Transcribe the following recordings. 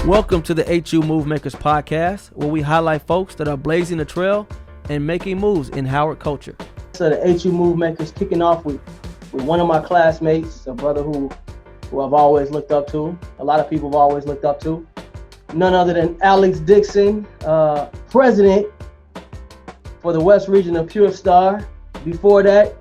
Welcome to the HU Movemakers podcast, where we highlight folks that are blazing the trail and making moves in Howard culture. So the HU Movemakers kicking off with one of my classmates, a brother who I've always looked up to. A lot of people have always looked up to. None other than Alex Dixon, president for the West Region of PureStar. Before that,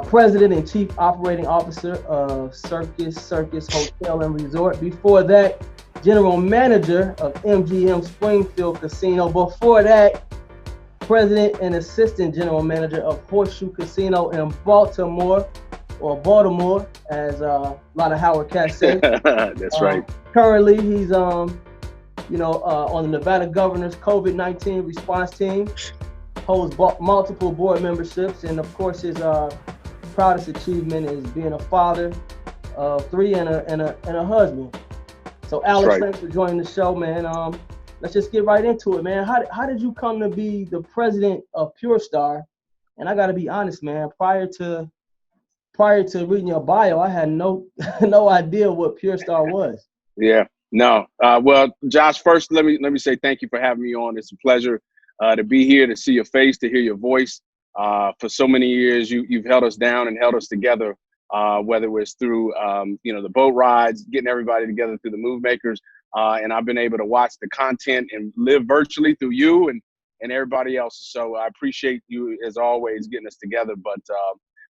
president and chief operating officer of Circus Circus Hotel and Resort. Before that, general manager of MGM Springfield Casino. Before that, president and assistant general manager of Horseshoe Casino in Baltimore, or as a lot of Howard cats say. That's right. Currently, he's on the Nevada governor's COVID-19 response team, holds multiple board memberships, and of course his proudest achievement is being a father of three and a husband. So Alex, right. Thanks for joining the show, man. Let's just get right into it, man. How did you come to be the president of PureStar? And I got to be honest, man. Prior to reading your bio, I had no idea what PureStar was. Yeah. No. Well, Josh, first let me say thank you for having me on. It's a pleasure to be here, to see your face, to hear your voice. For so many years, you've held us down and held us together. Whether it was through, the boat rides, getting everybody together through the Movemakers. And I've been able to watch the content and live virtually through you and everybody else. So I appreciate you, as always, getting us together. But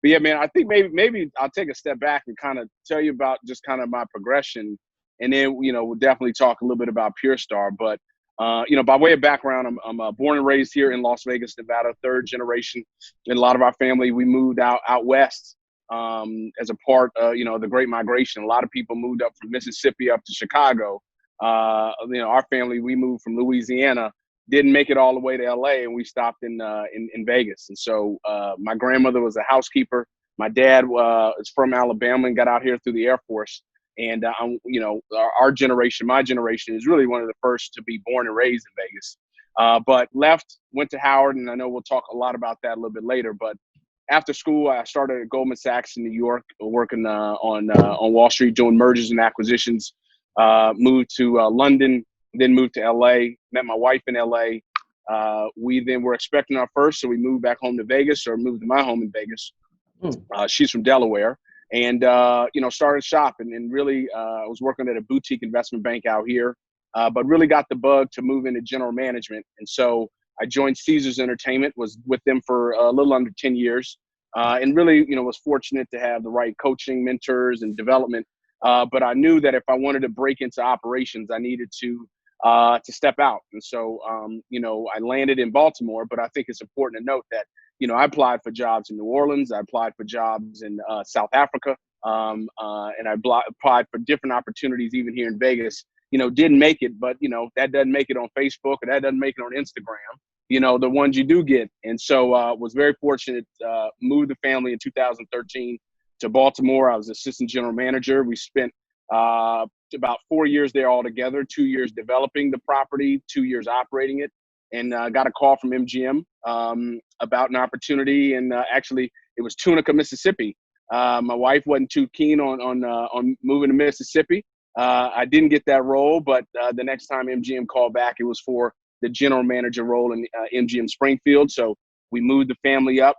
yeah, man, I think maybe I'll take a step back and kind of tell you about just kind of my progression. And then, we'll definitely talk a little bit about PureStar. But, by way of background, I'm born and raised here in Las Vegas, Nevada, third generation. And a lot of our family, we moved out west. As a part of, the Great Migration. A lot of people moved up from Mississippi up to Chicago. Our family, we moved from Louisiana, didn't make it all the way to LA, and we stopped in Vegas. And so my grandmother was a housekeeper. My dad is from Alabama and got out here through the Air Force. And, our generation, my generation, is really one of the first to be born and raised in Vegas. But went to Howard, and I know we'll talk a lot about that a little bit later. But after school, I started at Goldman Sachs in New York, working on Wall Street, doing mergers and acquisitions. Moved to London, then moved to LA. Met my wife in LA. We then were expecting our first, so we moved back home to Vegas, or moved to my home in Vegas. She's from Delaware, and started shopping. And really, I was working at a boutique investment bank out here, but really got the bug to move into general management. And so I joined Caesars Entertainment, was with them for a little under 10 years, and really, was fortunate to have the right coaching, mentors, and development. But I knew that if I wanted to break into operations, I needed to step out. And so, I landed in Baltimore, but I think it's important to note that, I applied for jobs in New Orleans. I applied for jobs in South Africa, and I applied for different opportunities even here in Vegas. Didn't make it, but, that doesn't make it on Facebook, and that doesn't make it on Instagram, the ones you do get. And so was very fortunate, moved the family in 2013 to Baltimore. I was assistant general manager. We spent about 4 years there altogether, 2 years developing the property, 2 years operating it, and got a call from MGM about an opportunity. And actually, it was Tunica, Mississippi. My wife wasn't too keen on moving to Mississippi. I didn't get that role, but the next time MGM called back, it was for the general manager role in MGM Springfield. So we moved the family up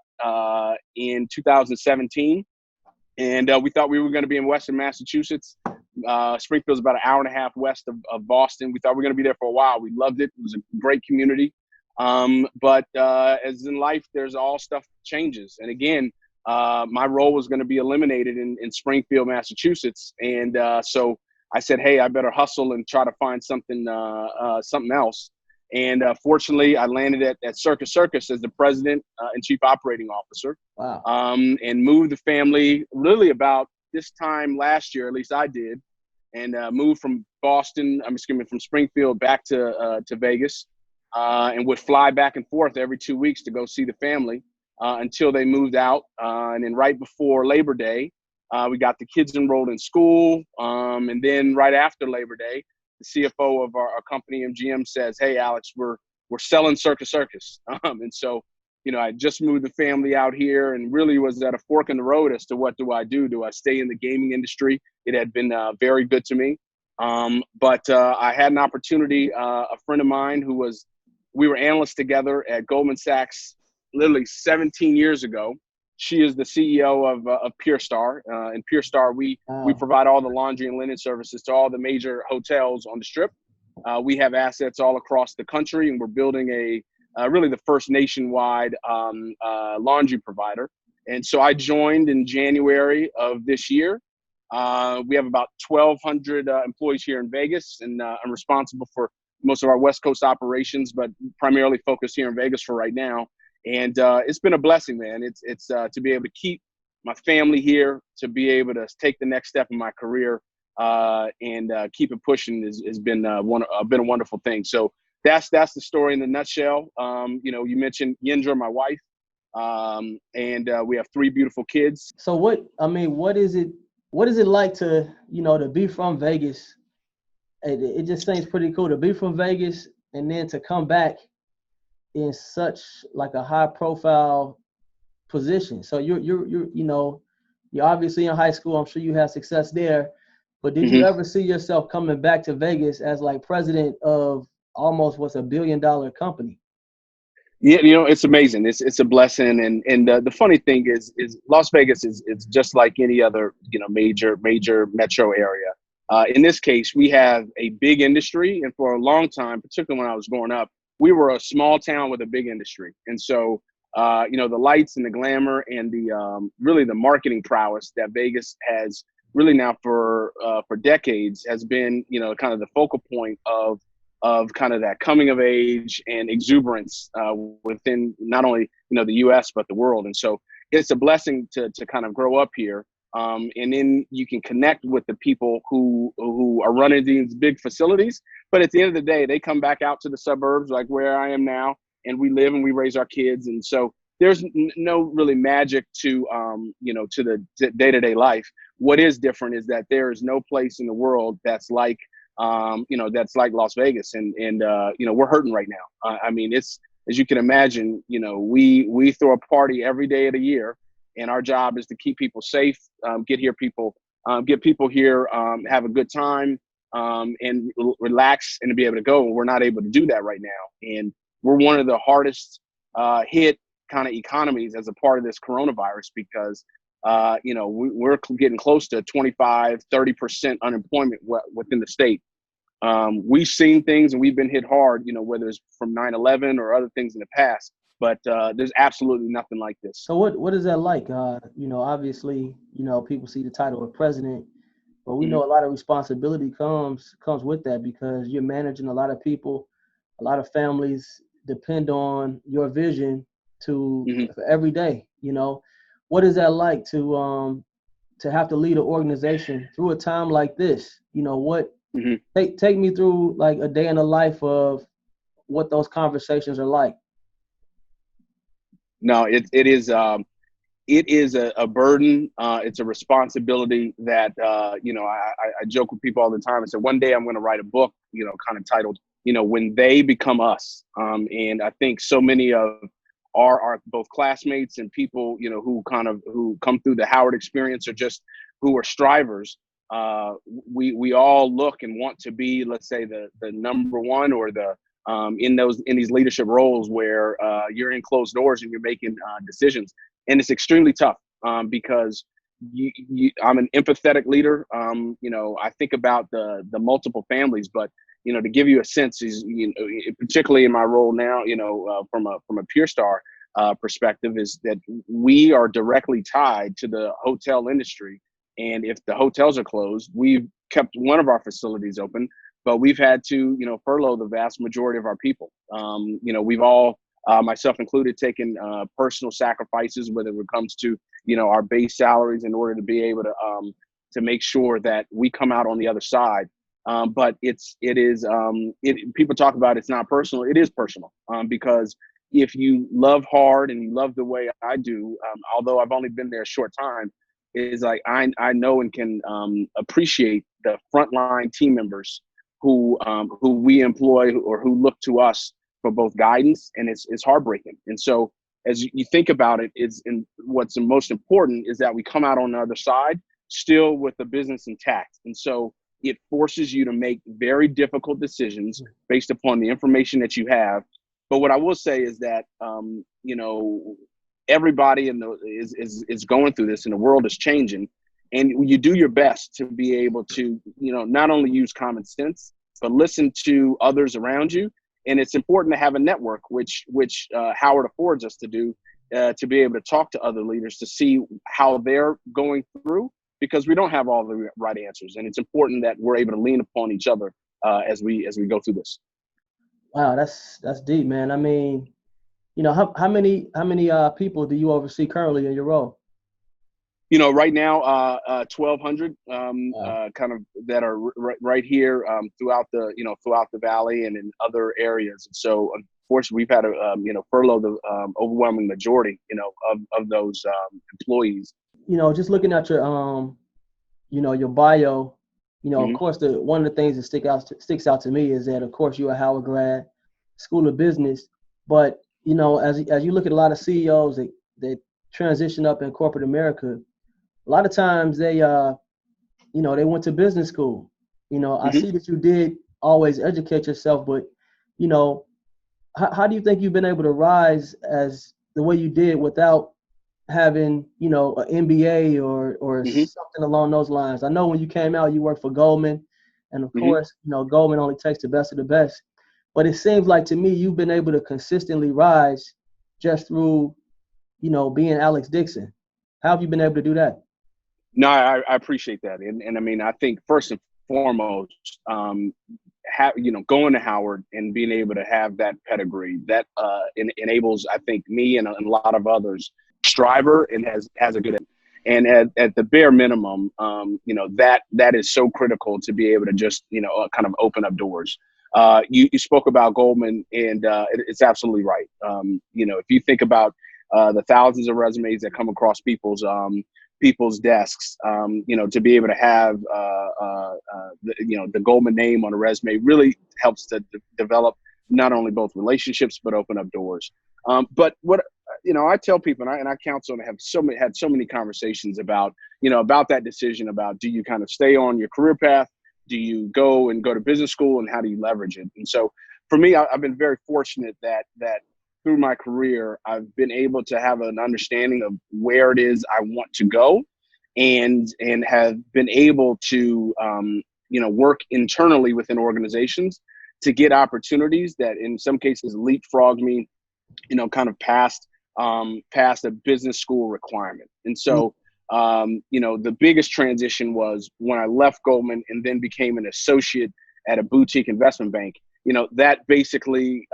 in 2017, and we thought we were going to be in Western Massachusetts. Springfield's about an hour and a half west of Boston. We thought we were going to be there for a while. We loved it. It was a great community. But as in life, there's all stuff changes. And again, my role was going to be eliminated in Springfield, Massachusetts. And so I said, hey, I better hustle and try to find something else. And fortunately, I landed at Circus Circus as the president and chief operating officer. Wow. And moved the family really about this time last year, at least I did, and moved from from Springfield back to Vegas, and would fly back and forth every 2 weeks to go see the family until they moved out. And then right before Labor Day, we got the kids enrolled in school. And then right after Labor Day, the CFO of our company, MGM, says, hey, Alex, we're selling Circus Circus. And so, I just moved the family out here and really was at a fork in the road as to what do I do? Do I stay in the gaming industry? It had been very good to me. But I had an opportunity, a friend of mine we were analysts together at Goldman Sachs literally 17 years ago. She is the CEO of PureStar. And PureStar, we provide all the laundry and linen services to all the major hotels on the Strip. We have assets all across the country, and we're building really the first nationwide laundry provider. And so I joined in January of this year. We have about 1,200 employees here in Vegas, and I'm responsible for most of our West Coast operations, but primarily focused here in Vegas for right now. And it's been a blessing, man. It's to be able to keep my family here, to be able to take the next step in my career, and keep it pushing has been a wonderful thing. So that's the story in a nutshell. You mentioned Yendra, my wife, and we have 3 beautiful kids. So what is it like to be from Vegas? It just seems pretty cool to be from Vegas and then to come back in such like a high profile position. So you're obviously in high school. I'm sure you had success there, but did you ever see yourself coming back to Vegas as like president of almost what's $1 billion company? Yeah, it's amazing. It's a blessing, and the funny thing is Las Vegas is just like any other major metro area. In this case, we have a big industry, and for a long time, particularly when I was growing up, we were a small town with a big industry. And so, the lights and the glamour and the really the marketing prowess that Vegas has really now for decades has been, kind of the focal point of kind of that coming of age and exuberance within not only, the U.S., but the world. And so it's a blessing to kind of grow up here. And then you can connect with the people who are running these big facilities. But at the end of the day, they come back out to the suburbs like where I am now, and we live and we raise our kids. And so there's no really magic to the day-to-day life. What is different is that there is no place in the world that's like Las Vegas. And we're hurting right now. It's, as you can imagine, we throw a party every day of the year. And our job is to keep people safe, get people here, have a good time, and relax and to be able to go. And we're not able to do that right now. And we're one of the hardest hit kind of economies as a part of this coronavirus because, we're getting close to 25-30% unemployment within the state. We've seen things and we've been hit hard, whether it's from 9/11 or other things in the past. But there's absolutely nothing like this. So what is that like? Obviously, people see the title of president, but we know a lot of responsibility comes with that because you're managing a lot of people, a lot of families depend on your vision for every day. What is that like to have to lead an organization through a time like this? Take me through like a day in the life of what those conversations are like. No, it is a burden. It's a responsibility that, I joke with people all the time. I said, one day I'm going to write a book, kind of titled, When They Become Us. And I think so many of our both classmates and people, who come through the Howard experience or just who are strivers. We all look and want to be, let's say, the number one or the in these leadership roles where you're in closed doors and you're making decisions, and it's extremely tough because I'm an empathetic leader. I think about the multiple families, but to give you a sense is particularly in my role now, from a PureStar perspective, is that we are directly tied to the hotel industry, and if the hotels are closed, we've kept one of our facilities open. But we've had to, furlough the vast majority of our people. We've all, myself included, taken personal sacrifices, whether it comes to, our base salaries in order to be able to make sure that we come out on the other side. But people talk about it's not personal. It is personal because if you love hard and you love the way I do, although I've only been there a short time, is like I know and can appreciate the frontline team members who we employ or who look to us for both guidance, and it's heartbreaking. And so as you think about it, what's the most important is that we come out on the other side still with the business intact. And so It forces you to make very difficult decisions based upon the information that you have. But what I will say is that, you know, everybody is going through this, and the world is changing. And you do your best to be able to, you know, not only use common sense, but listen to others around you. And it's important to have a network, which Howard affords us to do, to be able to talk to other leaders to see how they're going through, because we don't have all the right answers. And it's important that we're able to lean upon each other as we go through this. Wow, that's deep, man. I mean, you know, how many people do you oversee currently in your role? You know, right now, 1,200 Wow. kind of that are right here throughout the valley and in other areas. And so, unfortunately, we've had to furlough the overwhelming majority, you know, of those employees. You know, just looking at your your bio, you know, of Mm-hmm. course, one of the things that sticks out to me is that, of course, you're a Howard grad, School of Business. But you know, as you look at a lot of CEOs that transition up in corporate America, a lot of times they they went to business school. You know, I Mm-hmm. see that you did always educate yourself, but you know, how do you think you've been able to rise as the way you did without having, you know, an MBA or Mm-hmm. something along those lines? I know when you came out, you worked for Goldman, and of Mm-hmm. course, you know, Goldman only takes the best of the best. But it seems like to me you've been able to consistently rise just through, you know, being Alex Dixon. How have you been able to do that? No, I appreciate that, and I mean, I think first and foremost, going to Howard and being able to have that pedigree that enables, I think, me and a lot of others striver and has a good. And at the bare minimum, that is so critical to be able to just kind of open up doors. You spoke about Goldman, and it's absolutely right. If you think about the thousands of resumes that come across people's desks, to be able to have the Goldman name on a resume really helps to develop not only both relationships but open up doors. But what I tell people, and I counsel and have had so many conversations about that decision about, do you kind of stay on your career path? Do you go to business school, and how do you leverage it? And so for me, I've been very fortunate that through my career, I've been able to have an understanding of where it is I want to go, and have been able to work internally within organizations to get opportunities that in some cases leapfrog me, kind of past a business school requirement. And so, the biggest transition was when I left Goldman and then became an associate at a boutique investment bank. That basically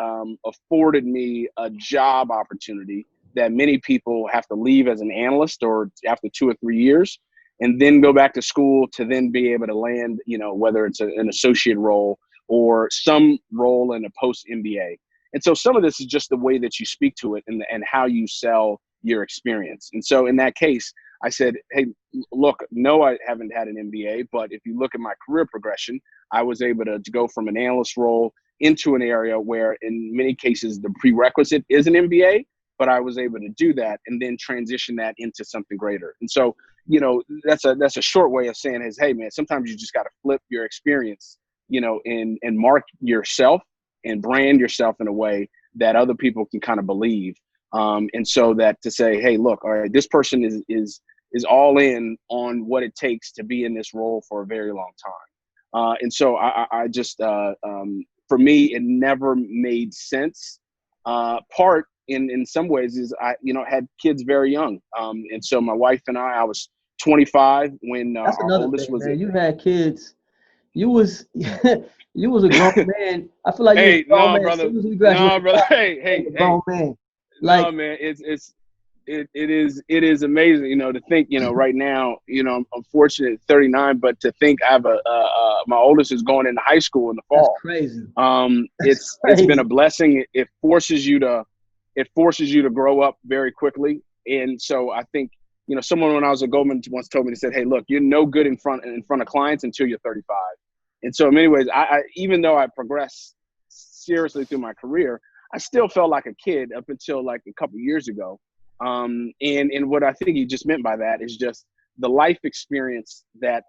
afforded me a job opportunity that many people have to leave as an analyst or after 2 or 3 years, and then go back to school to then be able to land, whether it's an associate role or some role in a post MBA. And so some of this is just the way that you speak to it and how you sell your experience. And so in that case, I said, hey, look, no, I haven't had an MBA, but if you look at my career progression, I was able to go from an analyst role into an area where in many cases the prerequisite is an MBA, but I was able to do that and then transition that into something greater. And so, that's a short way of saying is, hey man, sometimes you just got to flip your experience, and mark yourself and brand yourself in a way that other people can kind of believe. And so that to say, hey, look, all right, this person is all in on what it takes to be in this role for a very long time. And so I just, for me, it never made sense. Part in some ways is I, had kids very young. And so my wife and I was 25 when That's our another oldest thing, was. man. You had kids. You was you was a grown man. I feel like you was Hey, a grown no, man as brother. soon as we No, graduated brother. college. Hey, You was a hey. grown man. Like, No, man. It is amazing, to think, right now, I'm fortunate at 39, but to think I have my oldest is going into high school in the that's fall. crazy. It's been a Crazy. blessing. It forces you to grow up very quickly. And so I think, someone when I was at Goldman once told me, they said, hey, look, you're no good in front of clients until you're 35. And so in many ways, I even though I progressed seriously through my career, I still felt like a kid up until like a couple years ago. And what I think he just meant by that is just the life experience that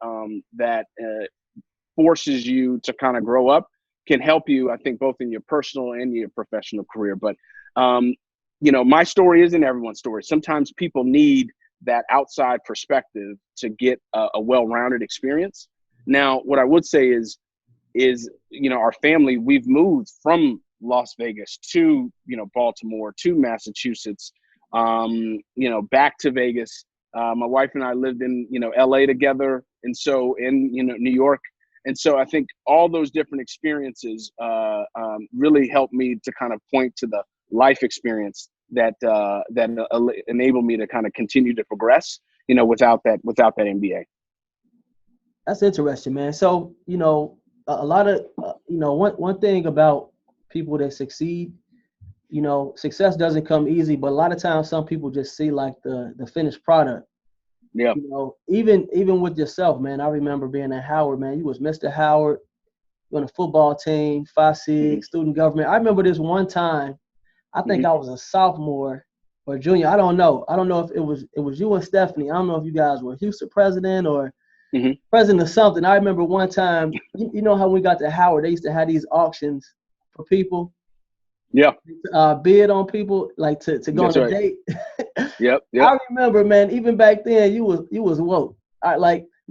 forces you to kind of grow up can help you, I think, both in your personal and your professional career. But, my story isn't everyone's story. Sometimes people need that outside perspective to get a well-rounded experience. Now, what I would say is, our family, we've moved from Las Vegas to, Baltimore, to Massachusetts, back to Vegas. My wife and I lived in, LA together. And so in, New York. And so I think all those different experiences really helped me to kind of point to the life experience that enabled me to kind of continue to progress, without that MBA. That's interesting, man. So, a lot of, one thing about people that succeed, success doesn't come easy, but a lot of times some people just see like the finished product. Yeah. Even with yourself, man, I remember being at Howard, man. You was Mr. Howard, on a football team, 5-6, student government. I remember this one time, I think I was a sophomore or junior. I don't know. I don't know if it was you and Stephanie. I don't know if you guys were Houston president or president of something. I remember one time, you know how we got to Howard, they used to have these auctions for people. Yeah. Bid on people like to go on a date. Yep. I remember, man, even back then you was woke.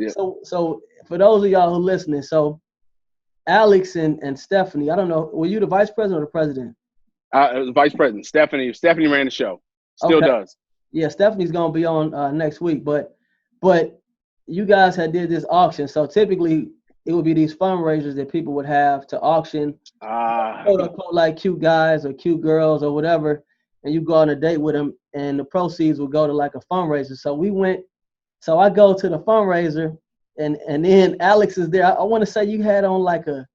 So for those of y'all who listening, so Alex and Stephanie, I don't know, were you the vice president or the president? Vice president. Stephanie ran the show. Still does. Yeah, Stephanie's gonna be on next week, but you guys had did this auction. So typically it would be these fundraisers that people would have to auction quote unquote like cute guys or cute girls or whatever, and you go on a date with them and the proceeds would go to like a fundraiser. So I go to the fundraiser and then Alex is there. I want to say you had on like a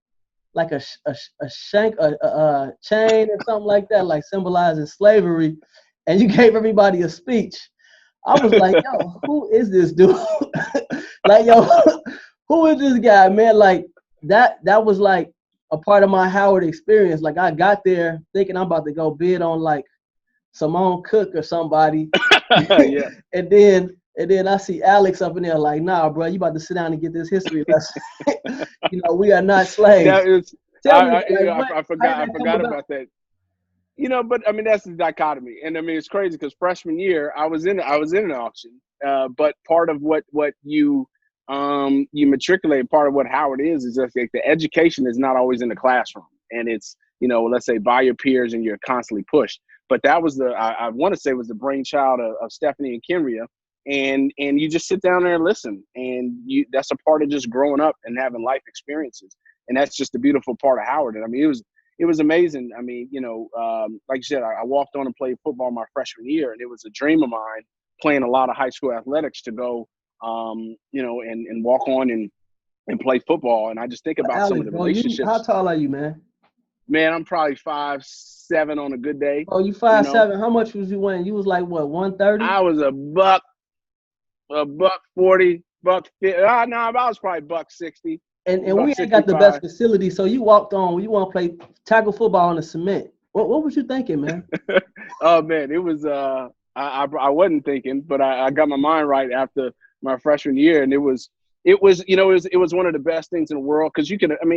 chain or something like that, like symbolizing slavery, and you gave everybody a speech. I was like, yo, who is this dude? Like, yo, who is this guy, man? Like that was like a part of my Howard experience. Like I got there thinking I'm about to go bid on like Simone Cook or somebody. Yeah. And then I see Alex up in there like, nah, bro, you about to sit down and get this history lesson. We are not slaves. I forgot about that. But I mean, that's the dichotomy. And I mean, it's crazy because freshman year I was in an auction. But part of what you matriculate, part of what Howard is just like the education is not always in the classroom. And it's, let's say by your peers and you're constantly pushed. But that was I want to say was the brainchild of Stephanie and Kimria. And you just sit down there and listen. And that's a part of just growing up and having life experiences. And that's just the beautiful part of Howard. And I mean, it was amazing. I mean, like you said, I walked on and played football my freshman year, and it was a dream of mine playing a lot of high school athletics to go, and walk on and play football. And I just think about some of the relationships. How tall are you, man? Man, I'm probably 5'7" on a good day. Oh, you 5'7". How much was you weighing? You was like what, 130? I was a buck 40, buck 50. No, I was probably buck 60. And we ain't got the best facility, so you walked on. You want to play tackle football on the cement. What was you thinking, man? Oh man, it was. I wasn't thinking, but I got my mind right after my freshman year, and it was one of the best things in the world because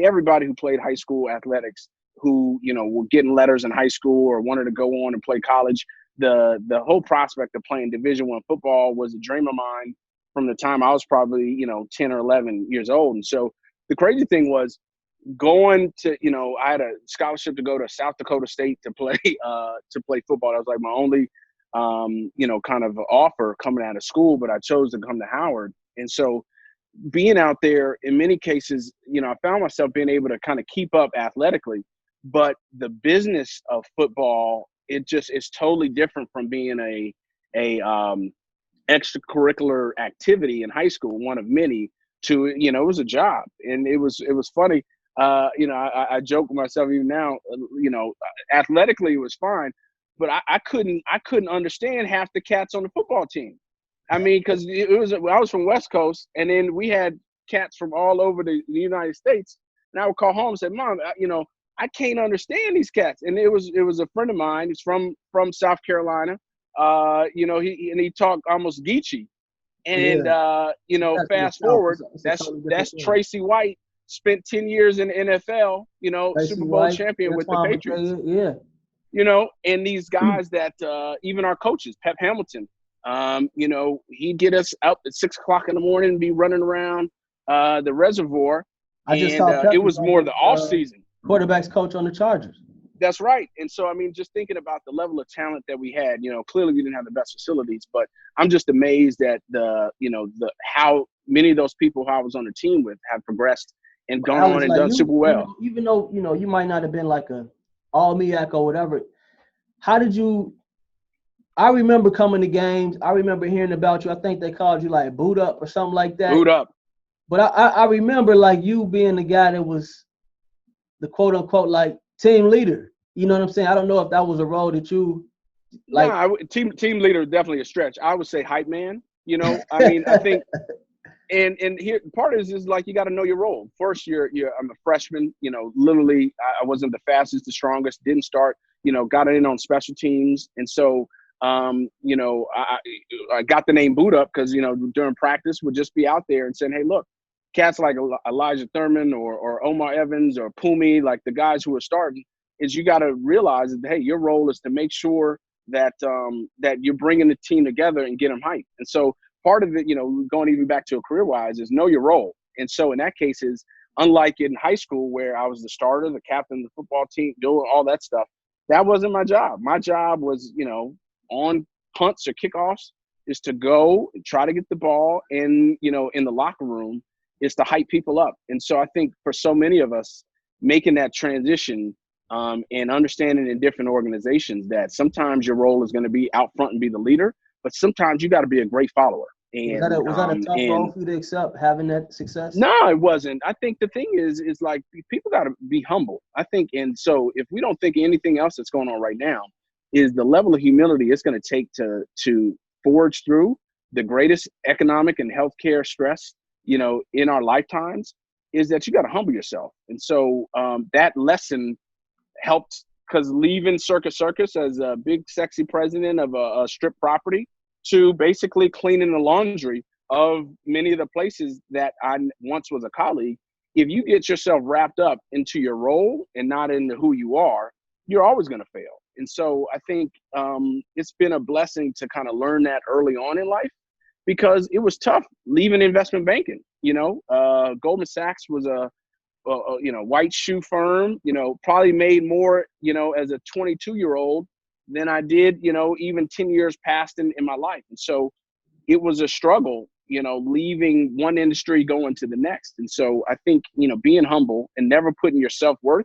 everybody who played high school athletics, who were getting letters in high school or wanted to go on and play college, the whole prospect of playing Division I football was a dream of mine from the time I was probably 10 or 11 years old, and so. The crazy thing was going to, I had a scholarship to go to South Dakota State to play football. That was like my only, kind of offer coming out of school, but I chose to come to Howard. And so being out there in many cases, I found myself being able to kind of keep up athletically, but the business of football, it just is totally different from being a extracurricular activity in high school, one of many. To it was a job, and it was funny. I joke with myself even now. Athletically it was fine, but I couldn't understand half the cats on the football team. I mean, because I was from West Coast, and then we had cats from all over the United States. And I would call home and say, "Mom, I can't understand these cats." And it was a friend of mine. He's from South Carolina. He talked almost Geechee. And fast forward, that's Tracy White spent 10 years in the NFL, Super Bowl champion with the Patriots. Yeah. And these guys that even our coaches, Pep Hamilton, he'd get us up at 6 o'clock in the morning and be running around the reservoir. I just saw Pep it was more the off season. Quarterback's coach on the Chargers. That's right. And so, just thinking about the level of talent that we had, clearly we didn't have the best facilities, but I'm just amazed at how many of those people who I was on the team with have progressed and gone on and done super well. Even though, you might not have been like a all-MEAC or whatever, how did you – I remember coming to games. I remember hearing about you. I think they called you like Boot Up or something like that. Boot Up. But I remember like you being the guy that was the quote-unquote like team leader. You know what I'm saying? I don't know if that was a role that you like. No, team leader is definitely a stretch. I would say hype man. I think – And here part is like you got to know your role. First, I'm a freshman. Literally, I wasn't the fastest, the strongest. Didn't start. Got in on special teams, and so I got the name Boot Up because during practice would just be out there and saying, hey, look, cats like Elijah Thurman or Omar Evans or Pumi, like the guys who are starting, is you got to realize that hey, your role is to make sure that that you're bringing the team together and get them hyped. And so part of it, going even back to a career-wise, is know your role. And so in that case is, unlike in high school where I was the starter, the captain of the football team, doing all that stuff, that wasn't my job. My job was, on punts or kickoffs, is to go and try to get the ball in the locker room, is to hype people up. And so I think for so many of us, making that transition and understanding in different organizations that sometimes your role is going to be out front and be the leader, but sometimes you got to be a great follower. And, was that a tough role for you to accept, having that success? No, it wasn't. I think the thing is like people got to be humble. I think, and so if we don't think anything else that's going on right now, is the level of humility it's going to take to forge through the greatest economic and healthcare stress, in our lifetimes, is that you got to humble yourself. And so that lesson helped, because leaving Circus Circus as a big, sexy president of a strip property to basically cleaning the laundry of many of the places that I once was a colleague, if you get yourself wrapped up into your role and not into who you are, you're always going to fail. And so I think it's been a blessing to kind of learn that early on in life, because it was tough leaving investment banking. Goldman Sachs was a white shoe firm, probably made more, as a 22-year-old than I did, even 10 years past in my life. And so it was a struggle, leaving one industry, going to the next. And so I think, being humble and never putting your self-worth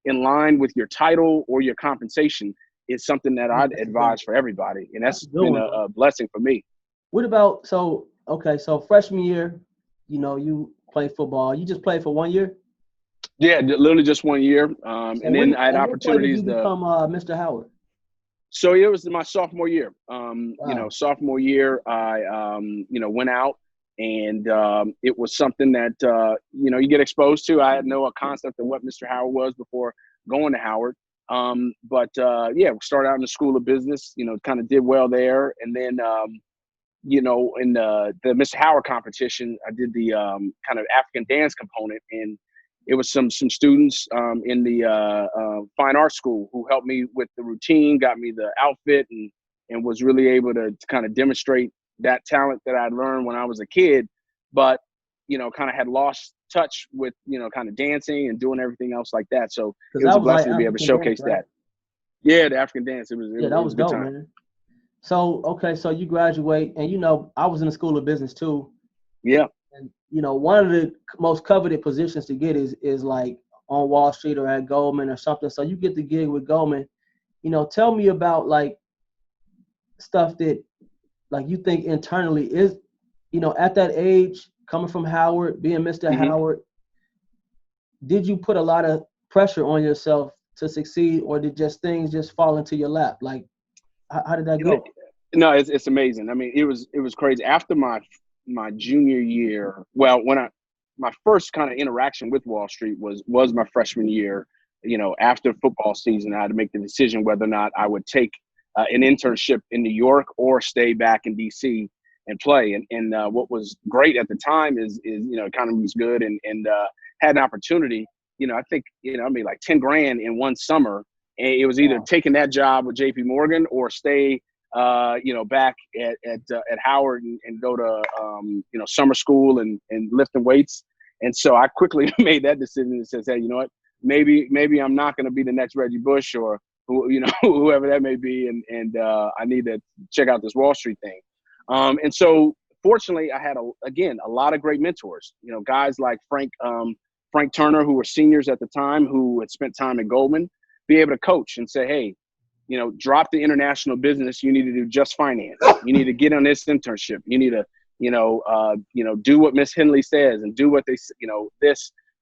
in line with your title or your compensation is something that I'd advise for everybody. And that's been a blessing for me. What about, so freshman year, you play football. You just played for 1 year? Yeah, literally just 1 year. And then I had opportunities to become Mr. Howard. So it was my sophomore year. Wow. Sophomore year, I, went out, and it was something that, you get exposed to. I had no concept of what Mr. Howard was before going to Howard. We started out in the School of Business, kind of did well there. And then, in the Mr. Howard competition, I did the kind of African dance component, and it was some students in the fine arts school who helped me with the routine, got me the outfit, and was really able to kind of demonstrate that talent that I'd learned when I was a kid, but, kind of had lost touch with, kind of dancing and doing everything else like that. So it was a blessing to be able to showcase that. Yeah, the African dance. That was dope, time. man. So, so you graduate, and, I was in the School of Business too. Yeah. And, one of the most coveted positions to get is like on Wall Street or at Goldman or something. So you get the gig with Goldman. Tell me about like stuff that like you think internally is, at that age, coming from Howard, being Mr. Mm-hmm. Howard, did you put a lot of pressure on yourself to succeed, or did things just fall into your lap? Like, how did that go? No, it's amazing. I mean, it was crazy. After my junior year, well, when my first kind of interaction with Wall Street was my freshman year. After football season, I had to make the decision whether or not I would take an internship in New York or stay back in DC and play. And what was great at the time is economy was good, and had an opportunity, I think, I made like 10 grand in one summer. And it was either taking that job with JP Morgan or stay, back at Howard and go to, summer school and lifting weights. And so I quickly made that decision and says, hey, you know what, maybe I'm not going to be the next Reggie Bush or whoever that may be. And I need to check out this Wall Street thing. And so fortunately I had a lot of great mentors, guys like Frank Turner, who were seniors at the time, who had spent time at Goldman, be able to coach and say, hey, drop the international business. You need to do just finance. You need to get on this internship. You need to, do what Miss Henley says and do what they,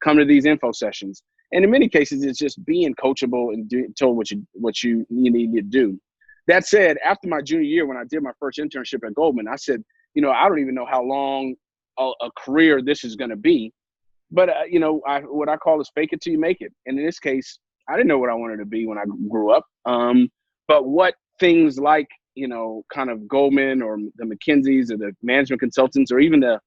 come to these info sessions. And in many cases, it's just being coachable and told what you need to do. That said, after my junior year, when I did my first internship at Goldman, I said, I don't even know how long a career this is going to be. But, what I call is fake it till you make it. And in this case, I didn't know what I wanted to be when I grew up. But what things like, kind of Goldman or the McKinseys or the management consultants or even the,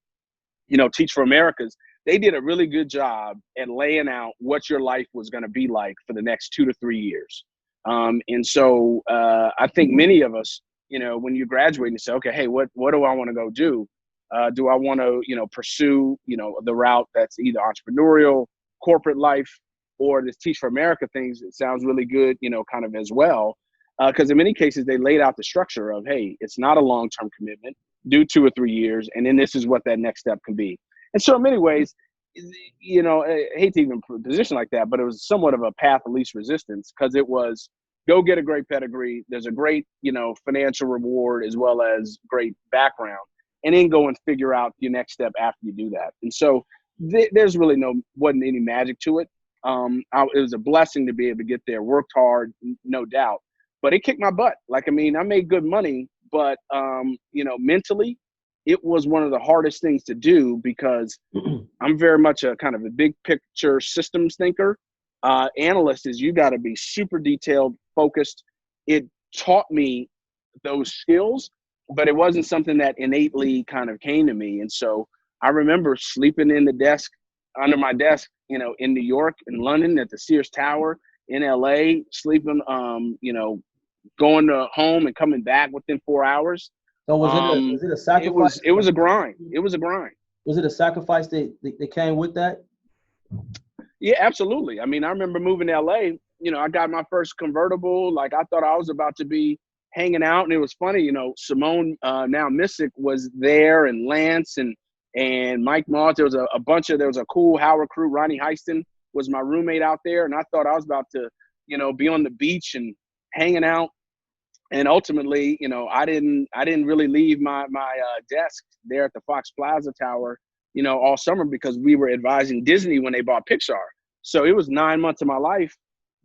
Teach for Americas, they did a really good job at laying out what your life was going to be like for the next 2 to 3 years. And so I think many of us, when you graduate and you say, okay, hey, what do I want to go do? Do I want to, pursue, the route that's either entrepreneurial, corporate life, or this Teach for America things? It sounds really good, kind of as well. Because in many cases, they laid out the structure of, hey, it's not a long-term commitment, do 2 or 3 years, and then this is what that next step can be. And so in many ways, I hate to even position like that, but it was somewhat of a path of least resistance because it was go get a great pedigree. There's a great, financial reward as well as great background, and then go and figure out your next step after you do that. And so there's really wasn't any magic to it. It was a blessing to be able to get there, worked hard, no doubt, but it kicked my butt. I made good money, but, mentally, it was one of the hardest things to do because I'm very much a kind of a big picture systems thinker. Analyst is you got to be super detailed, focused. It taught me those skills, but it wasn't something that innately kind of came to me. And so I remember sleeping under my desk, in New York and London at the Sears Tower, in LA, sleeping, going to home and coming back within 4 hours. So was it a sacrifice? It was a grind. It was a grind. Was it a sacrifice that came with that? Yeah, absolutely. I mean, I remember moving to LA, I got my first convertible. I thought I was about to be hanging out. And it was funny, Simone, now Missick, was there, and Lance and Mike Moss. There was there was a cool Howard crew. Ronnie Heiston was my roommate out there. And I thought I was about to, be on the beach and hanging out. And ultimately, I didn't really leave my desk there at the Fox Plaza Tower, all summer because we were advising Disney when they bought Pixar. So it was 9 months of my life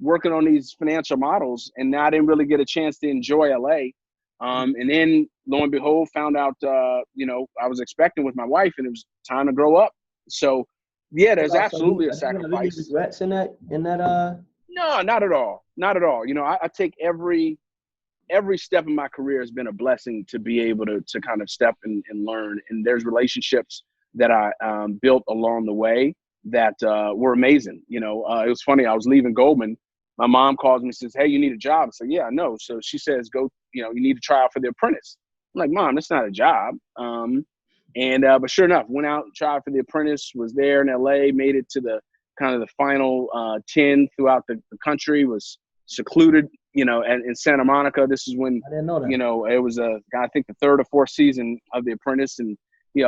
working on these financial models, and I didn't really get a chance to enjoy LA. And then lo and behold, found out, I was expecting with my wife, and it was time to grow up. So yeah, there's absolutely a sacrifice. Any regrets in that? No, not at all. Not at all. I take every step in my career has been a blessing to be able to kind of step and learn. And there's relationships that I built along the way that were amazing. It was funny. I was leaving Goldman. My mom calls me and says, hey, you need a job. I said, yeah, I know. So she says, go, you need to try out for The Apprentice. I'm like, Mom, that's not a job. But sure enough, went out and tried for The Apprentice, was there in LA, made it to the kind of the final 10 throughout the country, was secluded, in Santa Monica. This is when, I didn't know that. It was I think the 3rd or 4th season of The Apprentice, and,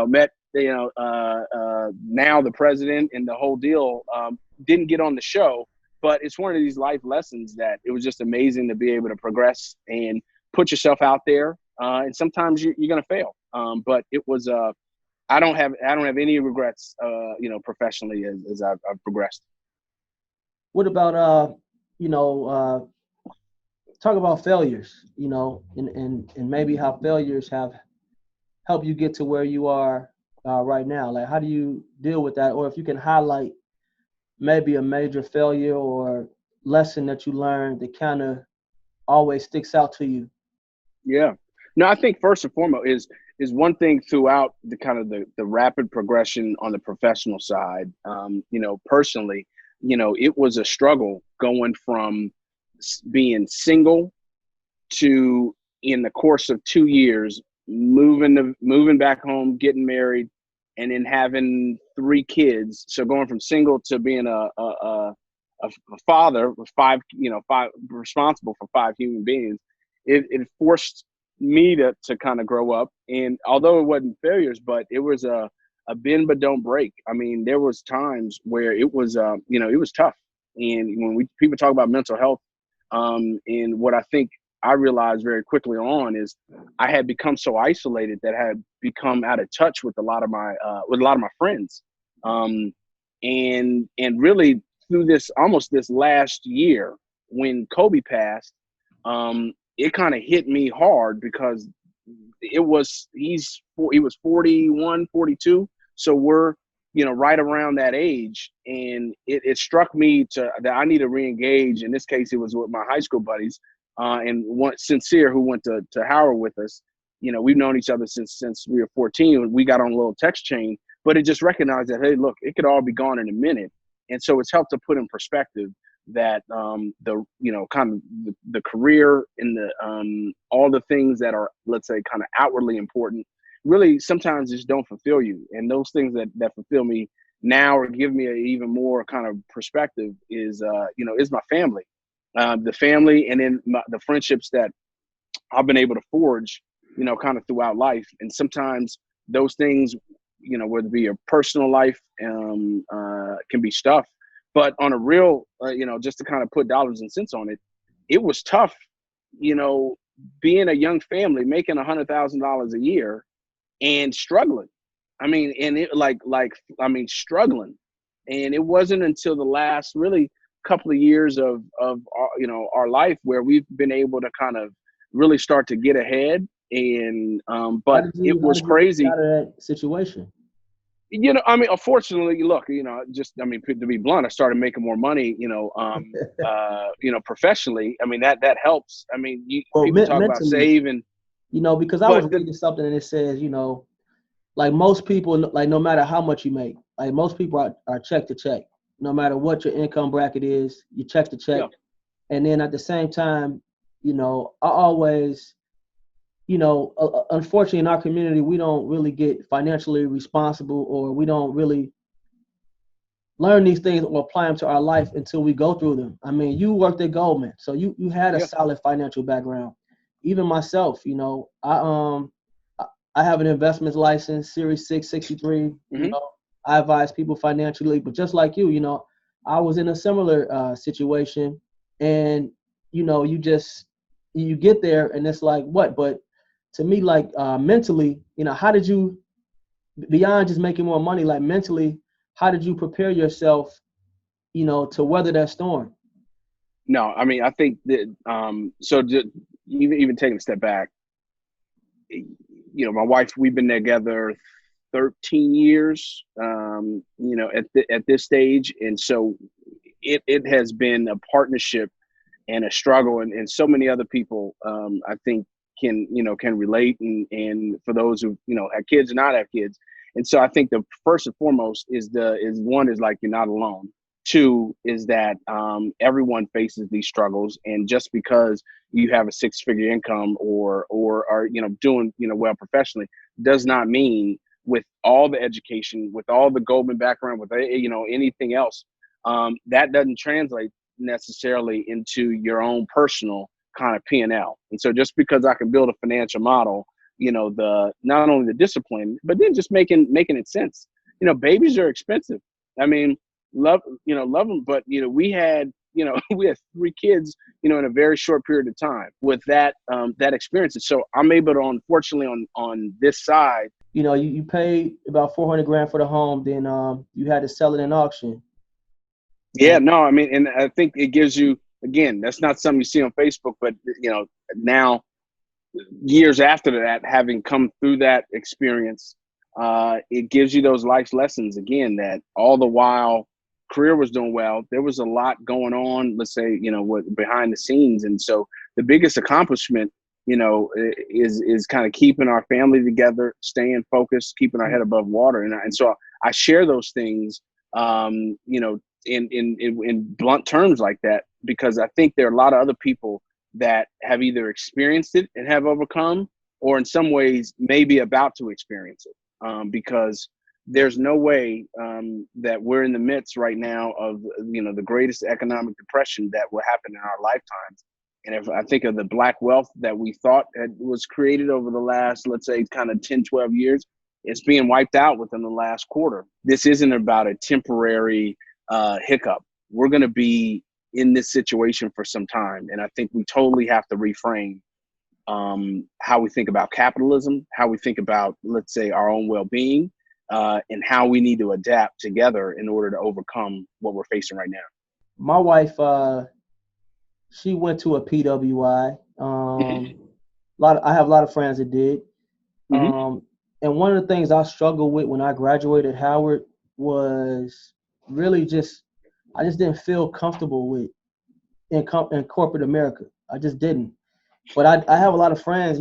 met, now the president and the whole deal. Didn't get on the show, but it's one of these life lessons that it was just amazing to be able to progress and put yourself out there. And sometimes you're going to fail. But it was, I don't have any regrets, professionally as I've progressed. What about, talk about failures, and maybe how failures have helped you get to where you are right now. Like, how do you deal with that? Or if you can highlight maybe a major failure or lesson that you learned that kind of always sticks out to you. Yeah. No, I think first and foremost is one thing throughout the kind of the rapid progression on the professional side. Personally, it was a struggle going from being single to, in the course of 2 years, moving back home, getting married, and then having 3 kids. So going from single to being a father with five responsible for 5 human beings, it forced me to kind of grow up. And although it wasn't failures, but it was a bend but don't break. I mean, there was times where it was it was tough. And when people talk about mental health, and what I think I realized very quickly on is I had become so isolated that I had become out of touch with a lot of my friends, and really through this last year when Kobe passed, it kind of hit me hard because he was 41, 42, so we're right around that age, and it struck me that I need to reengage. In this case, it was with my high school buddies. And one Sincere, who went to Howard with us, we've known each other since we were 14. We got on a little text chain, but it just recognized that, hey, look, it could all be gone in a minute. And so it's helped to put in perspective that the career and the all the things that are, let's say, kind of outwardly important, really sometimes just don't fulfill you. And those things that fulfill me now or give me an even more kind of perspective is my family. The family, and then the friendships that I've been able to forge, kind of throughout life. And sometimes those things, whether it be your personal life, can be stuff. But on a real, just to kind of put dollars and cents on it, it was tough, being a young family, making $100,000 a year and struggling. I mean, and it struggling. And it wasn't until the last really couple of years of our life where we've been able to kind of really start to get ahead. And but it was crazy out of that situation. Unfortunately, look, to be blunt, I started making more money, professionally. I mean, that helps. I mean, people talk about saving, because I was reading something and it says, like most people, like no matter how much you make, like most people are check to check. No matter what your income bracket is, you check to check. Yeah. And then at the same time, I always, unfortunately in our community, we don't really get financially responsible, or we don't really learn these things or apply them to our life until we go through them. I mean, you worked at Goldman, so you had a solid financial background. Even myself, I have an investment license, Series 663, Mm-hmm. I advise people financially, but just like you, I was in a similar situation, and you get there and it's like, what? But to me, like mentally, how did you, beyond just making more money, like mentally, how did you prepare yourself, to weather that storm? No, I mean, I think that even taking a step back, my wife, we've been together 13 years, at this stage. And so it has been a partnership and a struggle, and so many other people, I think can relate. And for those who, have kids or not have kids. And so I think the first and foremost is one is like, you're not alone. 2 is that everyone faces these struggles, and just because you have a 6-figure income or are doing well professionally does not mean, with all the education, with all the Goldman background, with anything else, that doesn't translate necessarily into your own personal kind of P&L. And so just because I can build a financial model, not only the discipline, but then just making it sense. Babies are expensive. I mean, love them, but we had 3 kids, in a very short period of time with that experience. And so I'm able to, unfortunately, on this side, you paid about $400,000 for the home, then you had to sell it in auction. Yeah, no, I mean, and I think it gives you, again, that's not something you see on Facebook, but now, years after that, having come through that experience, it gives you those life lessons again, that all the while career was doing well, there was a lot going on, let's say, behind the scenes. And so the biggest accomplishment is kind of keeping our family together, staying focused, keeping our head above water. And so I share those things, in blunt terms like that, because I think there are a lot of other people that have either experienced it and have overcome, or in some ways maybe about to experience it, because there's no way that we're in the midst right now of the greatest economic depression that will happen in our lifetimes. And if I think of the Black wealth that we thought was created over the last, let's say, kind of 10, 12 years, it's being wiped out within the last quarter. This isn't about a temporary hiccup. We're going to be in this situation for some time. And I think we totally have to reframe how we think about capitalism, how we think about, let's say, our own well-being, and how we need to adapt together in order to overcome what we're facing right now. My wife, she went to a PWI. I have a lot of friends that did. Mm-hmm. And one of the things I struggled with when I graduated Howard was really I just didn't feel comfortable with in corporate America. I just didn't. But I have a lot of friends,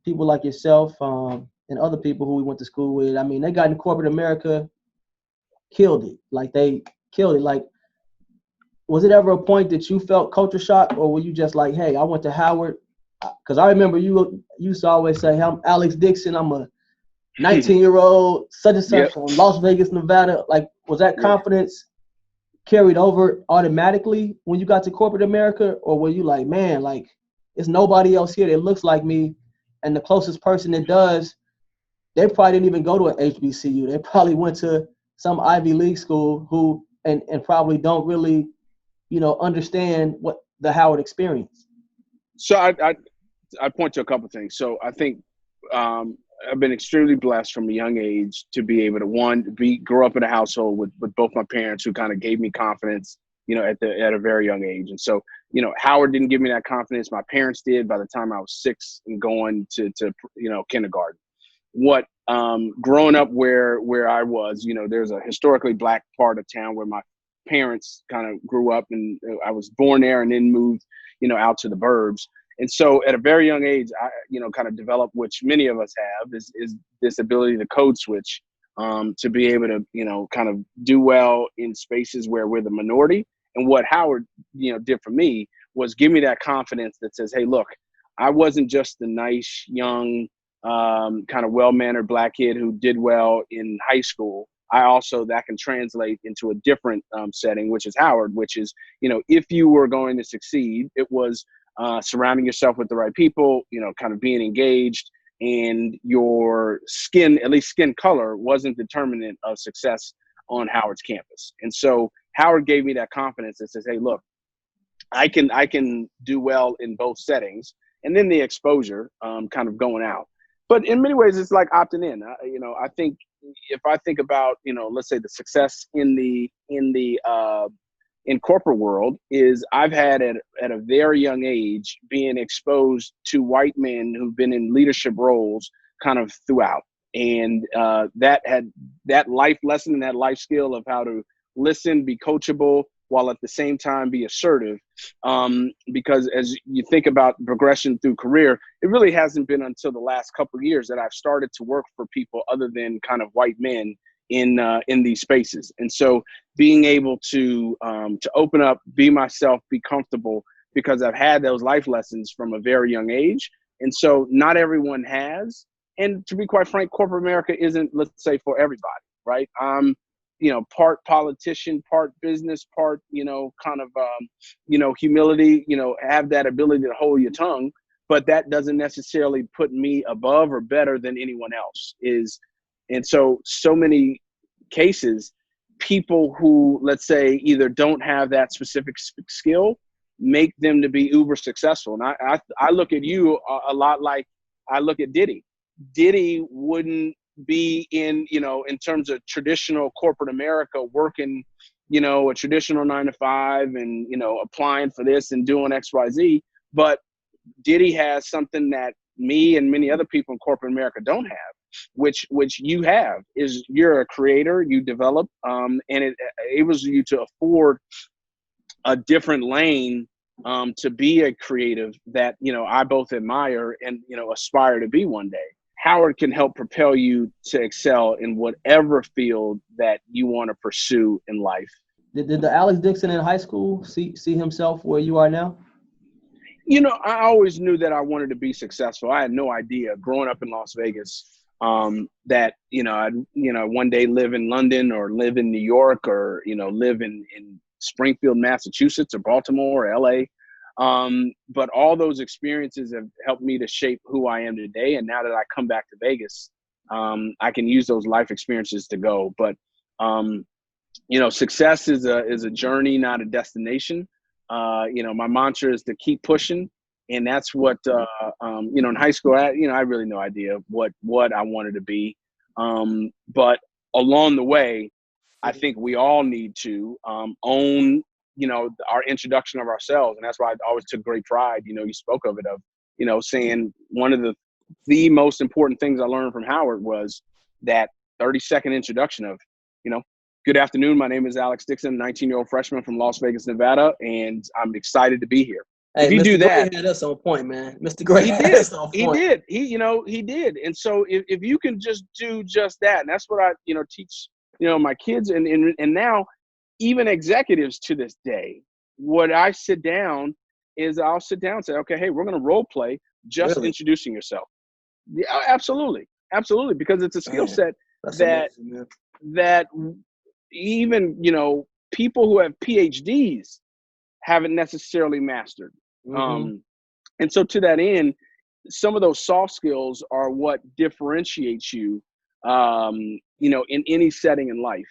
people like yourself, and other people who we went to school with. I mean, they got in corporate America, killed it. Like, they killed it. Like, was it ever a point that you felt culture shock, or were you just like, hey, I went to Howard? Because I remember you used to always say, hey, I'm Alex Dixon. I'm a 19-year-old, such and such, from Las Vegas, Nevada. Like, was that confidence carried over automatically when you got to corporate America? Or were you like, man, like, there's nobody else here that looks like me, and the closest person that does, they probably didn't even go to an HBCU. They probably went to some Ivy League school and probably don't really, understand what the Howard experience. So I point to a couple of things. So I think I've been extremely blessed from a young age to be able to grow up in a household with both my parents, who kind of gave me confidence, at a very young age. And so, Howard didn't give me that confidence. My parents did by the time I was 6 and going to kindergarten. What growing up where I was, there's a historically Black part of town where my parents kind of grew up, and I was born there and then moved, out to the burbs. And so at a very young age, I, kind of developed, which many of us have, is this ability to code switch, to be able to, kind of do well in spaces where we're the minority. And what Howard, did for me was give me that confidence that says, hey, look, I wasn't just the nice, young, kind of well-mannered Black kid who did well in high school. I also, that can translate into a different setting, which is Howard, which is, if you were going to succeed, it was surrounding yourself with the right people, kind of being engaged, and your skin, at least skin color, wasn't determinant of success on Howard's campus. And so Howard gave me that confidence that says, hey, look, I can do well in both settings. And then the exposure kind of going out. But in many ways, it's like opting in. I think if I think about, let's say the success in corporate world is I've had at a very young age being exposed to white men who've been in leadership roles kind of throughout. And that life lesson and that life skill of how to listen, be coachable, while at the same time be assertive. Because as you think about progression through career, it really hasn't been until the last couple of years that I've started to work for people other than kind of white men in these spaces. And so being able to open up, be myself, be comfortable, because I've had those life lessons from a very young age. And so not everyone has. And to be quite frank, corporate America isn't, let's say, for everybody, right? Part politician, part business, part, kind of, humility, have that ability to hold your tongue, but that doesn't necessarily put me above or better than anyone else is. And so many cases, people who, let's say, either don't have that specific skill, make them to be uber successful. And I look at you a lot like I look at Diddy. Diddy wouldn't be in terms of traditional corporate America working, a traditional 9-to-5 and, applying for this and doing XYZ. But Diddy has something that me and many other people in corporate America don't have, which you have, is you're a creator, you develop, and it enables you to afford a different lane to be a creative that, I both admire and, aspire to be one day. Howard can help propel you to excel in whatever field that you want to pursue in life. Did the Alex Dixon in high school see himself where you are now? I always knew that I wanted to be successful. I had no idea growing up in Las Vegas that, I'd, one day live in London or live in New York or, live in Springfield, Massachusetts or Baltimore or LA. But all those experiences have helped me to shape who I am today. And now that I come back to Vegas, I can use those life experiences to go. But, success is a journey, not a destination. My mantra is to keep pushing. And that's what, in high school, I really no idea what I wanted to be. But along the way, I think we all need to own, our introduction of ourselves. And that's why I always took great pride, you spoke of it, of, saying one of the most important things I learned from Howard was that 30-second introduction of, good afternoon, my name is Alex Dixon, 19-year-old freshman from Las Vegas, Nevada, and I'm excited to be here. Hey, if you Mr. do that, Gray had us on point, man. Mr. Gray he had did. us on point. He did. And so if you can just do just that, and that's what I, teach, my kids and now even executives to this day, what I sit down is I'll sit down and say, okay, hey, we're going to role play just Really? introducing yourself. Yeah, absolutely. Absolutely. Because it's a skill set that even, people who have PhDs haven't necessarily mastered. Mm-hmm. And so to that end, some of those soft skills are what differentiates you, in any setting in life.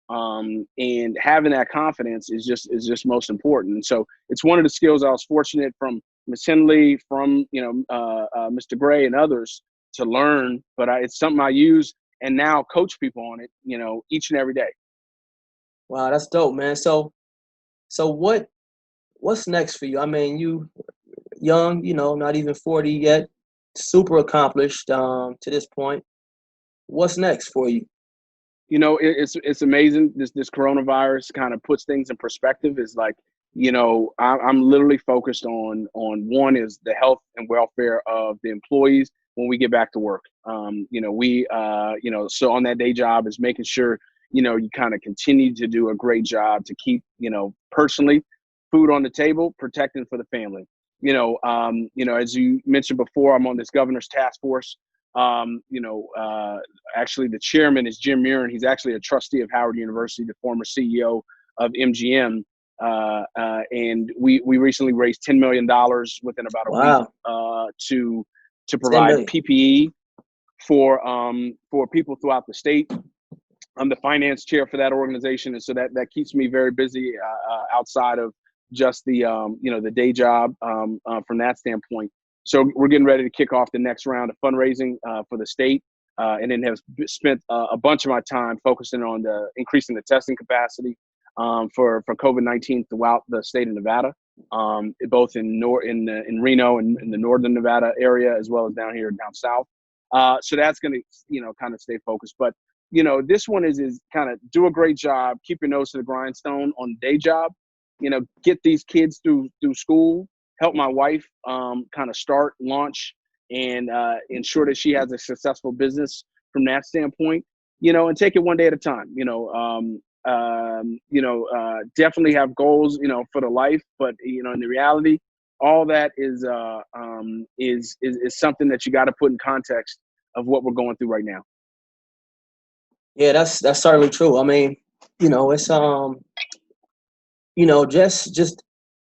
And having that confidence is just most important. And so it's one of the skills I was fortunate from Ms. Henley, from, Mr. Gray and others to learn, but it's something I use and now coach people on it, each and every day. Wow, that's dope, man. So what's next for you? I mean, you young, not even 40 yet, super accomplished to this point. What's next for you? It's amazing. This coronavirus kind of puts things in perspective. It's like, I'm literally focused on one is the health and welfare of the employees when we get back to work. So on that day job is making sure, you kind of continue to do a great job to keep, personally food on the table, protecting for the family. As you mentioned before, I'm on this governor's task force. Actually the chairman is Jim Murin. He's actually a trustee of Howard University, the former CEO of MGM. And we recently raised $10 million within about a week to provide PPE for people throughout the state. I'm the finance chair for that organization. And so that keeps me very busy outside of just the day job from that standpoint. So we're getting ready to kick off the next round of fundraising for the state, and then have spent a bunch of my time focusing on increasing the testing capacity for COVID-19 throughout the state of Nevada, both in Reno and in the northern Nevada area, as well as down south. So that's going to kind of stay focused. But this one is kind of do a great job, keep your nose to the grindstone on the day job. Get these kids through school. Help my wife kind of start, launch, and ensure that she has a successful business from that standpoint, and take it one day at a time. Definitely have goals, for the life, but in the reality, all that is something that you got to put in context of what we're going through right now. Yeah, that's certainly true. I mean, it's just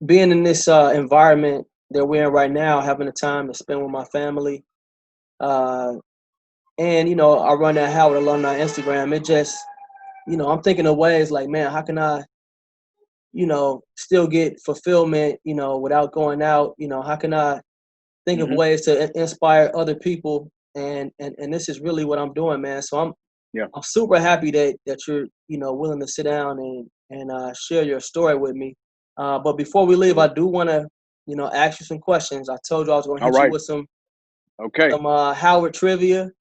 being in this environment that we're in right now, having the time to spend with my family, and I run that Howard Alumni Instagram. It just, I'm thinking of ways like, man, how can I, still get fulfillment, without going out? How can I think of ways to inspire other people? And this is really what I'm doing, man. So I'm super happy that you're, willing to sit down and share your story with me. But before we leave, I do want to, ask you some questions. I told you I was going to hit you with some Howard trivia.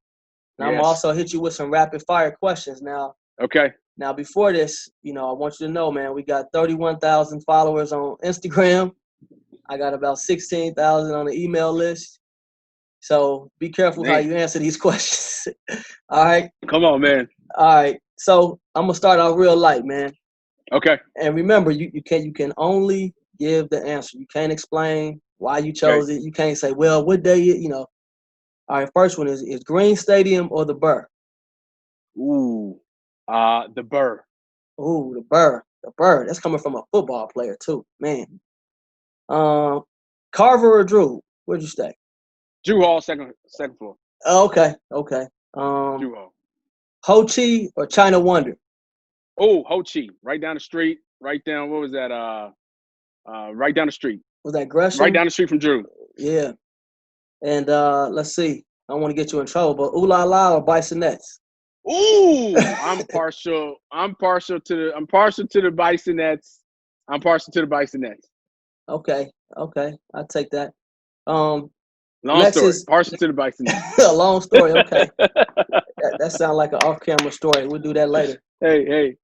And I'm also hit you with some rapid fire questions now. Okay. Now, before this, I want you to know, man, we got 31,000 followers on Instagram. I got about 16,000 on the email list. So be careful how you answer these questions. All right. Come on, man. All right. So I'm gonna start out real light, man. Okay. And remember, you can only give the answer. You can't explain why you chose it. You can't say, well, what day you know. All right, first one is Green Stadium or the Burr? Ooh. The Burr. Ooh, the Burr. The Burr. That's coming from a football player too, man. Carver or Drew? Where'd you stay? Drew Hall, second floor. Oh, okay. Drew Hall. Ho Chi or China Wonder? Oh, Ho Chi, right down the street. Right down. What was that? Right down the street. Was that Gresham? Right down the street from Drew. Yeah. And let's see. I don't want to get you in trouble, but Ooh La La or Bisonettes? Ooh, I'm partial to the Bisonettes. I'm partial to the Bisonettes. Okay, I'll take that. Long next story. Is partial to the Bisonettes. A long story. Okay, that sounds like an off-camera story. We'll do that later. Hey.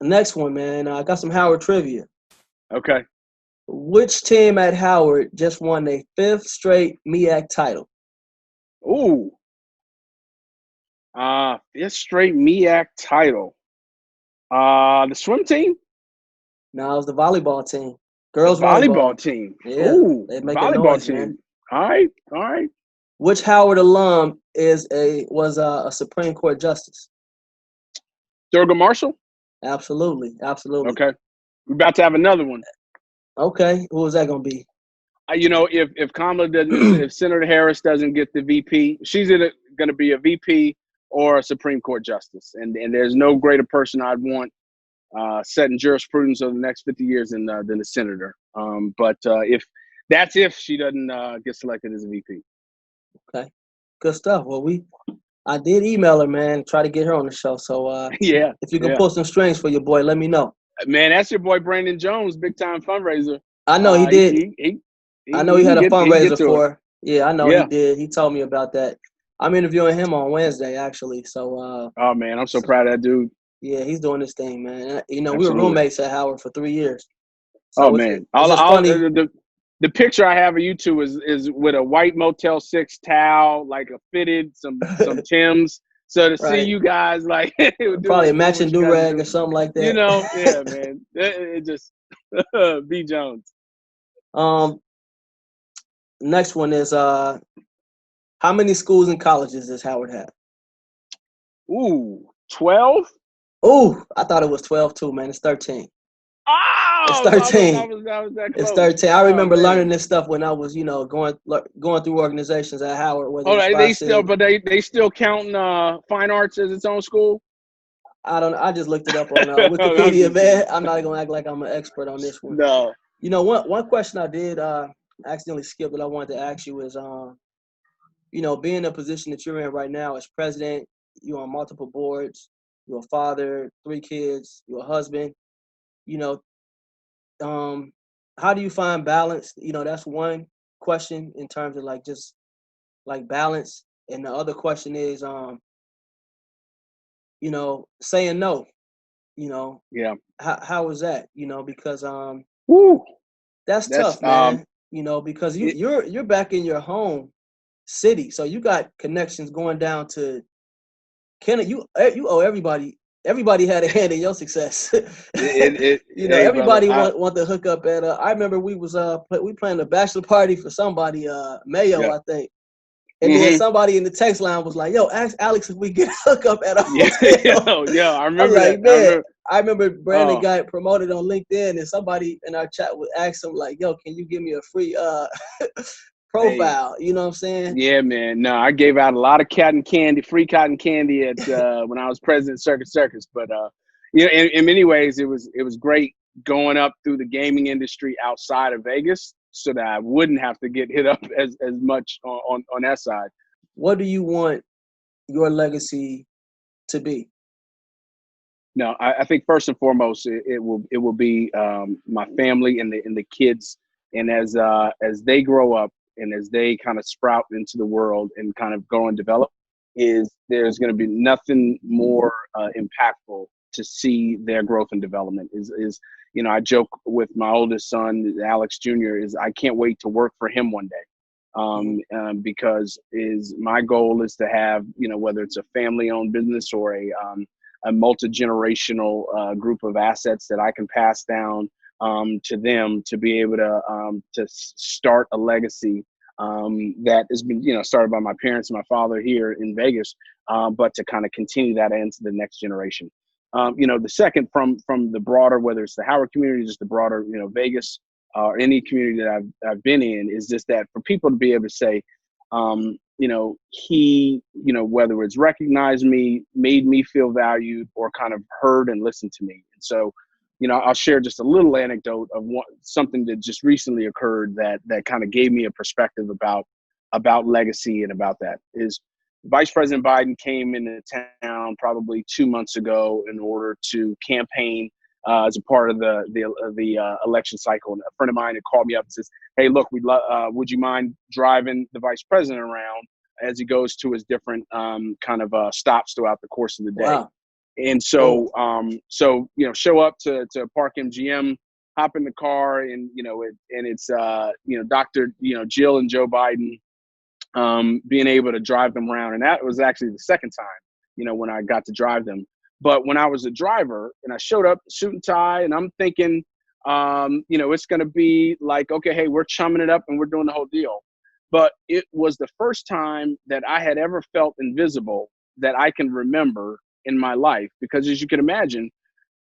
Next one, man. I got some Howard trivia. Okay. Which team at Howard just won their 5th straight MEAC title? Ooh. 5th straight MEAC title. The swim team? No, it was the volleyball team. Girls volleyball team. Yeah. Ooh, they make volleyball noise, team. Man. All right. Which Howard alum was a Supreme Court justice? Thurgood Marshall? Absolutely. Okay. We're about to have another one. Okay. Who was that going to be? If Kamala doesn't, if Senator Harris doesn't get the VP, she's going to be a VP or a Supreme Court justice. And there's no greater person I'd want setting jurisprudence over the next 50 years than the senator. But if she doesn't get selected as a VP. Okay. Good stuff. Well, I did email her, man, try to get her on the show. So yeah. If you can pull some strings for your boy, let me know. Man, that's your boy Brandon Jones, big time fundraiser. I know he did. I know he had a fundraiser for her. Yeah, I know he did. He told me about that. I'm interviewing him on Wednesday, actually. So. Oh man, I'm so proud of that dude. Yeah, he's doing this thing, man. We Absolutely. were roommates at Howard for 3 years. So man, the picture I have of you two is with a white Motel 6 towel, like a fitted, some Timbs. So to see you guys like probably a matching do-rag or something like that. Yeah, man. It just B Jones. Next one is how many schools and colleges does Howard have? Ooh, 12? Ooh, I thought it was 12 too, man. It's 13. Oh, it's 13. I was that close. It's 13. I remember learning this stuff when I was, going through organizations at Howard. They still counting fine arts as its own school? I don't know. I just looked it up on Wikipedia, man. I'm not gonna act like I'm an expert on this one. No. One question I did accidentally skip that I wanted to ask you is, being in a position that you're in right now as president, you're on multiple boards, you're a father, 3 kids, you're a husband. How do you find balance? That's one question in terms of just balance. And the other question is, saying no, Yeah. How is that? Because, Woo. that's tough, man. Because you're back in your home city. So you got connections going down to Canada. You owe everybody. Everybody had a hand in your success. Everybody want to hook up at. I remember we planned a bachelor party for somebody, Mayo, I think, and then somebody in the text line was like, "Yo, ask Alex if we can hook up at a hotel." Yeah, I remember that. Man, I remember Brandon got promoted on LinkedIn, and somebody in our chat would ask him like, "Yo, can you give me a free profile?" You know what I'm saying? Yeah, man. No, I gave out a lot of free cotton candy at when I was president of Circus Circus. But in many ways, it was great going up through the gaming industry outside of Vegas, so that I wouldn't have to get hit up as much on that side. What do you want your legacy to be? No, I think first and foremost, it will be my family and the kids, and as they grow up. And as they kind of sprout into the world and kind of grow and develop, there's going to be nothing more impactful to see their growth and development. Is I joke with my oldest son, Alex Jr., is I can't wait to work for him one day. Because my goal is to have, whether it's a family-owned business or a multi-generational group of assets that I can pass down to them, to be able to start a legacy that has been, started by my parents and my father here in Vegas, but to kind of continue that into the next generation. The second from the broader, whether it's the Howard community, just the broader, Vegas, or any community that I've been in, is just that for people to be able to say, he, whether it's recognized me, made me feel valued, or kind of heard and listened to me. And so, I'll share just a little anecdote of something that just recently occurred that kind of gave me a perspective about legacy, and about that is Vice President Biden came into town probably 2 months ago in order to campaign as a part of the election cycle. And a friend of mine had called me up and says, "Hey, look, would you mind driving the vice president around as he goes to his different stops throughout the course of the day?" Wow. And so, show up to Park MGM, hop in the car, and it's Dr. Jill and Joe Biden being able to drive them around. And that was actually the second time, when I got to drive them. But when I was a driver and I showed up suit and tie, and I'm thinking, it's going to be like, okay, hey, we're chumming it up and we're doing the whole deal. But it was the first time that I had ever felt invisible that I can remember in my life. Because as you can imagine,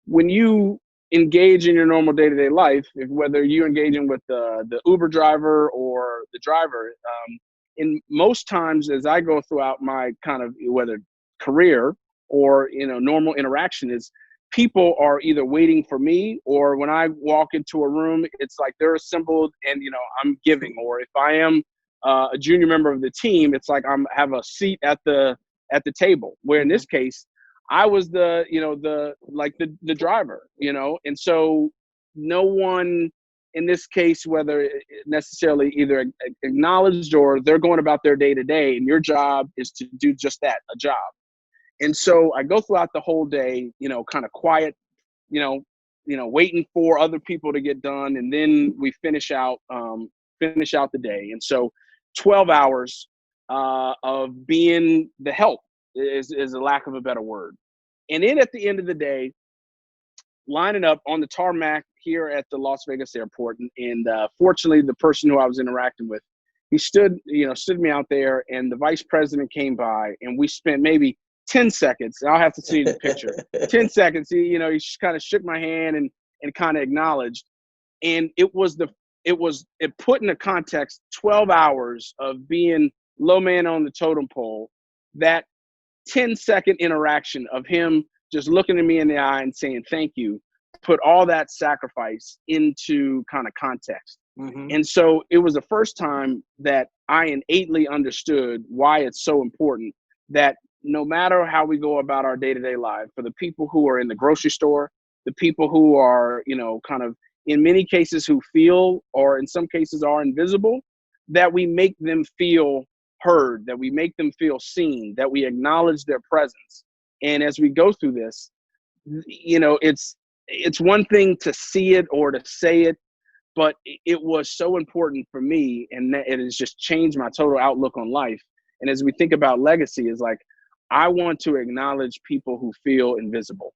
when you engage in your normal day-to-day life, whether you're engaging with the Uber driver or the driver, in most times as I go throughout my kind of whether career or normal interaction, is people are either waiting for me, or when I walk into a room, it's like they're assembled and I'm giving. Or if I am a junior member of the team, it's like have a seat at the table. Where in this case, I was the driver, and so no one in this case, whether necessarily either acknowledged or they're going about their day to day, and your job is to do just that, a job. And so I go throughout the whole day, kind of quiet, waiting for other people to get done, and then we finish out the day. And so 12 hours of being the help is a lack of a better word. And then at the end of the day, lining up on the tarmac here at the Las Vegas airport, and fortunately, the person who I was interacting with, he stood me out there, and the vice president came by, and we spent maybe 10 seconds. I'll have to see the picture. 10 seconds. He just kind of shook my hand and kind of acknowledged. And it put into context 12 hours of being low man on the totem pole. That 10-second interaction of him just looking at me in the eye and saying thank you, put all that sacrifice into kind of context. Mm-hmm. And so it was the first time that I innately understood why it's so important that no matter how we go about our day-to-day life, for the people who are in the grocery store, the people who are, kind of in many cases who feel, or in some cases are invisible, that we make them feel heard, that we make them feel seen, that we acknowledge their presence. And as we go through this, it's one thing to see it or to say it, but it was so important for me, and it has just changed my total outlook on life. And as we think about legacy, is like, I want to acknowledge people who feel invisible.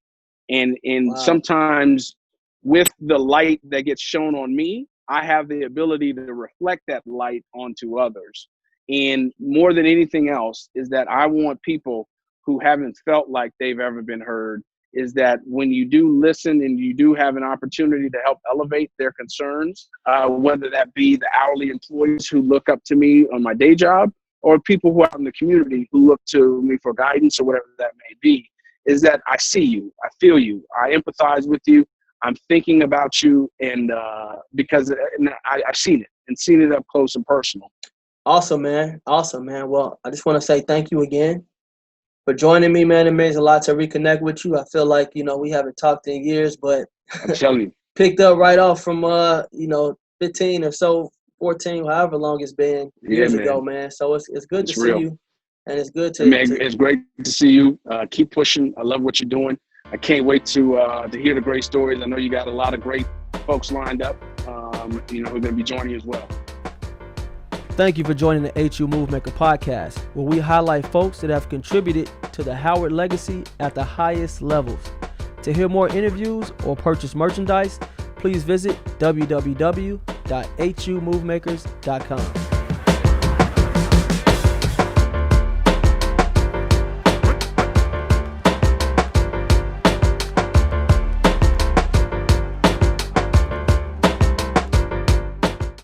And wow. Sometimes with the light that gets shown on me, I have the ability to reflect that light onto others. And more than anything else is that I want people who haven't felt like they've ever been heard, is that when you do listen and you do have an opportunity to help elevate their concerns, whether that be the hourly employees who look up to me on my day job, or people who are in the community who look to me for guidance or whatever that may be, is that I see you, I feel you, I empathize with you, I'm thinking about you, and because I've seen it up close and personal. Awesome, man. Well, I just want to say thank you again for joining me, man. It means a lot to reconnect with you. I feel like, we haven't talked in years, but I'm telling you, picked up right off from, 15 or so, 14, however long it's been years ago, man. So it's good to see you, and it's good to. Man, it's great to see you. Keep pushing. I love what you're doing. I can't wait to hear the great stories. I know you got a lot of great folks lined up, who are going to be joining you as well. Thank you for joining the HU Movemaker podcast, where we highlight folks that have contributed to the Howard legacy at the highest levels. To hear more interviews or purchase merchandise, please visit www.humovemakers.com.